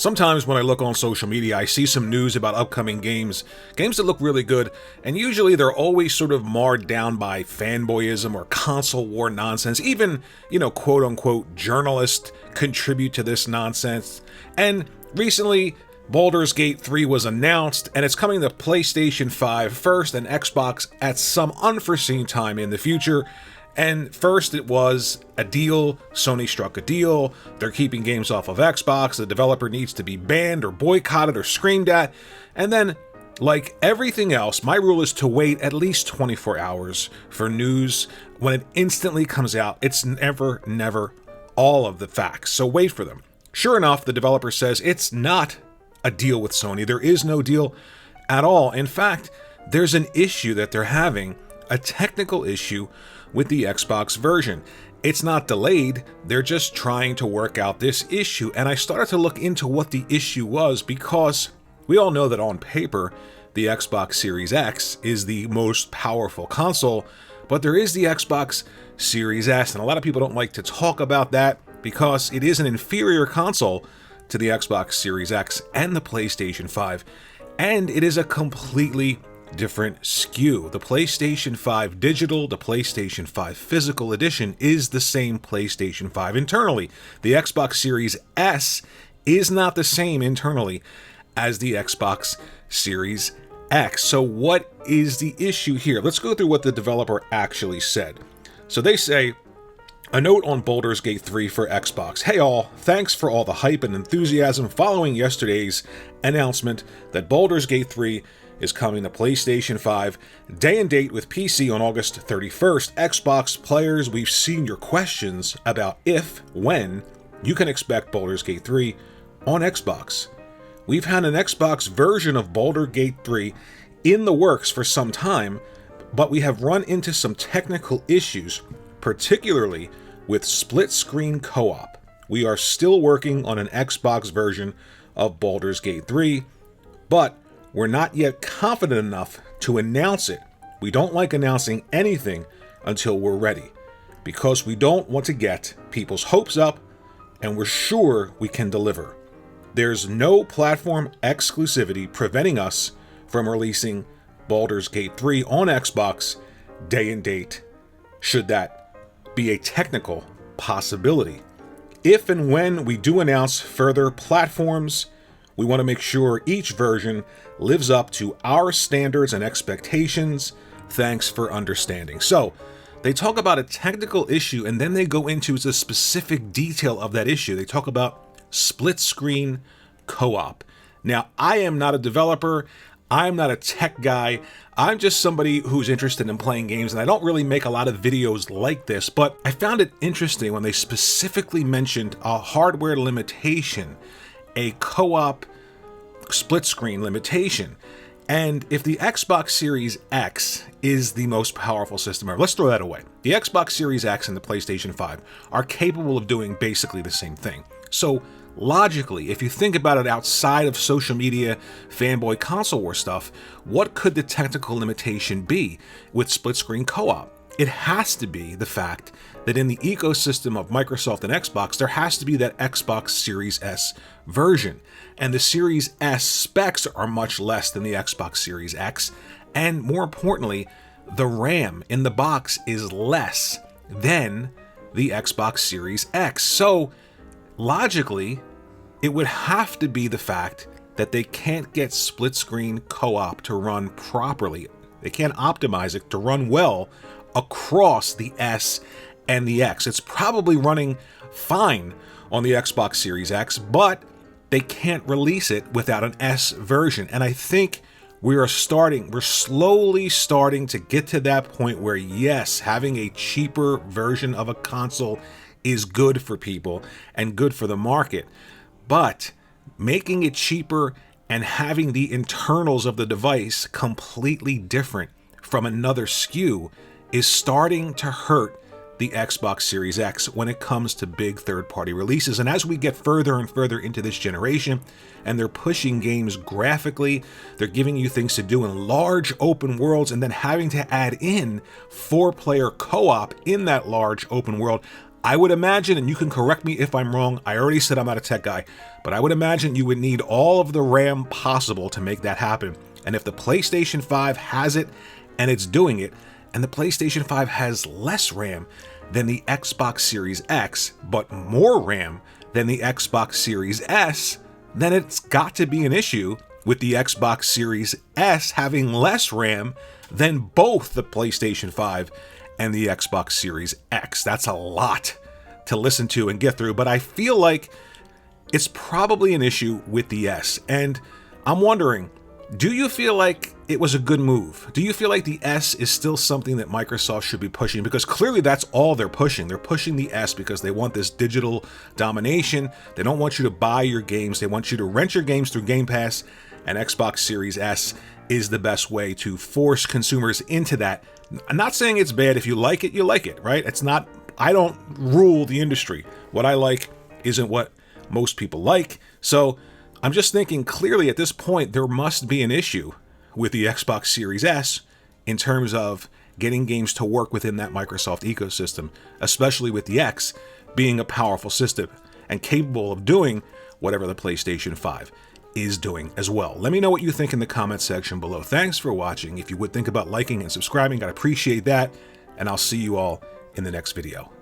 Sometimes when I look on social media, I see some news about upcoming games that look really good, and usually they're always sort of marred down by fanboyism or console war nonsense. Even, quote unquote, journalists contribute to this nonsense. And recently, Baldur's Gate 3 was announced, and it's coming to PlayStation 5 first and Xbox at some unforeseen time in the future. And first it was a deal, Sony struck a deal, they're keeping games off of Xbox, the developer needs to be banned or boycotted or screamed at, and then, like everything else, my rule is to wait at least 24 hours for news. When it instantly comes out, it's never all of the facts, so wait for them. Sure enough, the developer says it's not a deal with Sony, there is no deal at all. In fact, there's an issue that they're having, a technical issue with the Xbox version. It's not delayed, they're just trying to work out this issue. And I started to look into what the issue was, because we all know that on paper, the Xbox Series X is the most powerful console, but there is the Xbox Series S, and a lot of people don't like to talk about that because it is an inferior console to the Xbox Series X and the PlayStation 5, and it is a completely different SKU. The PlayStation 5 digital, the PlayStation 5 physical edition is the same PlayStation 5 internally. The Xbox Series S is not the same internally as the Xbox Series X. So what is the issue here? Let's go through what the developer actually said. So they say, a note on Baldur's Gate 3 for Xbox. Hey all, thanks for all the hype and enthusiasm following yesterday's announcement that Baldur's Gate 3 is coming to PlayStation 5, day and date with PC on August 31st. Xbox players, we've seen your questions about when you can expect Baldur's Gate 3 on Xbox. We've had an Xbox version of Baldur's Gate 3 in the works for some time, but we have run into some technical issues, particularly with split-screen co-op. We are still working on an Xbox version of Baldur's Gate 3, but we're not yet confident enough to announce it. We don't like announcing anything until we're ready, because we don't want to get people's hopes up, and we're sure we can deliver. There's no platform exclusivity preventing us from releasing Baldur's Gate 3 on Xbox day and date, should that be a technical possibility. If and when we do announce further platforms, we want to make sure each version lives up to our standards and expectations. Thanks for understanding. So they talk about a technical issue, and then they go into the specific detail of that issue. They talk about split screen co-op. Now, I am not a developer. I'm not a tech guy. I'm just somebody who's interested in playing games, and I don't really make a lot of videos like this, but I found it interesting when they specifically mentioned a hardware limitation, a co-op split screen limitation. And if the Xbox Series X is the most powerful system ever, let's throw that away. The Xbox Series X and the PlayStation 5 are capable of doing basically the same thing. So logically, if you think about it outside of social media, fanboy console war stuff, what could the technical limitation be with split screen co-op? It has to be the fact that in the ecosystem of Microsoft and Xbox, there has to be that Xbox Series S version. And the Series S specs are much less than the Xbox Series X. And more importantly, the RAM in the box is less than the Xbox Series X. So logically, it would have to be the fact that they can't get split screen co-op to run properly. They can't optimize it to run well across the S and the X. It's probably running fine on the Xbox Series X, but they can't release it without an S version. And I think we're slowly starting to get to that point where, yes, having a cheaper version of a console is good for people and good for the market, but making it cheaper and having the internals of the device completely different from another SKU is starting to hurt the Xbox Series X when it comes to big third-party releases. And as we get further and further into this generation, and they're pushing games graphically, they're giving you things to do in large open worlds, and then having to add in 4-player co-op in that large open world, I would imagine, and you can correct me if I'm wrong, I already said I'm not a tech guy, but I would imagine you would need all of the RAM possible to make that happen. And if the PlayStation 5 has it, and it's doing it, and the PlayStation 5 has less RAM than the Xbox Series X, but more RAM than the Xbox Series S, then it's got to be an issue with the Xbox Series S having less RAM than both the PlayStation 5 and the Xbox Series X. That's a lot to listen to and get through, but I feel like it's probably an issue with the S. And I'm wondering, do you feel like it was a good move? Do you feel like the S is still something that Microsoft should be pushing? Because clearly that's all they're pushing. They're pushing the S because they want this digital domination. They don't want you to buy your games. They want you to rent your games through Game Pass, and Xbox Series S is the best way to force consumers into that. I'm not saying it's bad. If you like it, right? It's not, I don't rule the industry. What I like isn't what most people like. So I'm just thinking clearly at this point, there must be an issue with the Xbox Series S in terms of getting games to work within that Microsoft ecosystem, especially with the X being a powerful system and capable of doing whatever the PlayStation 5 is doing as well. Let me know what you think in the comment section below. Thanks for watching. If you would think about liking and subscribing, I'd appreciate that. And I'll see you all in the next video.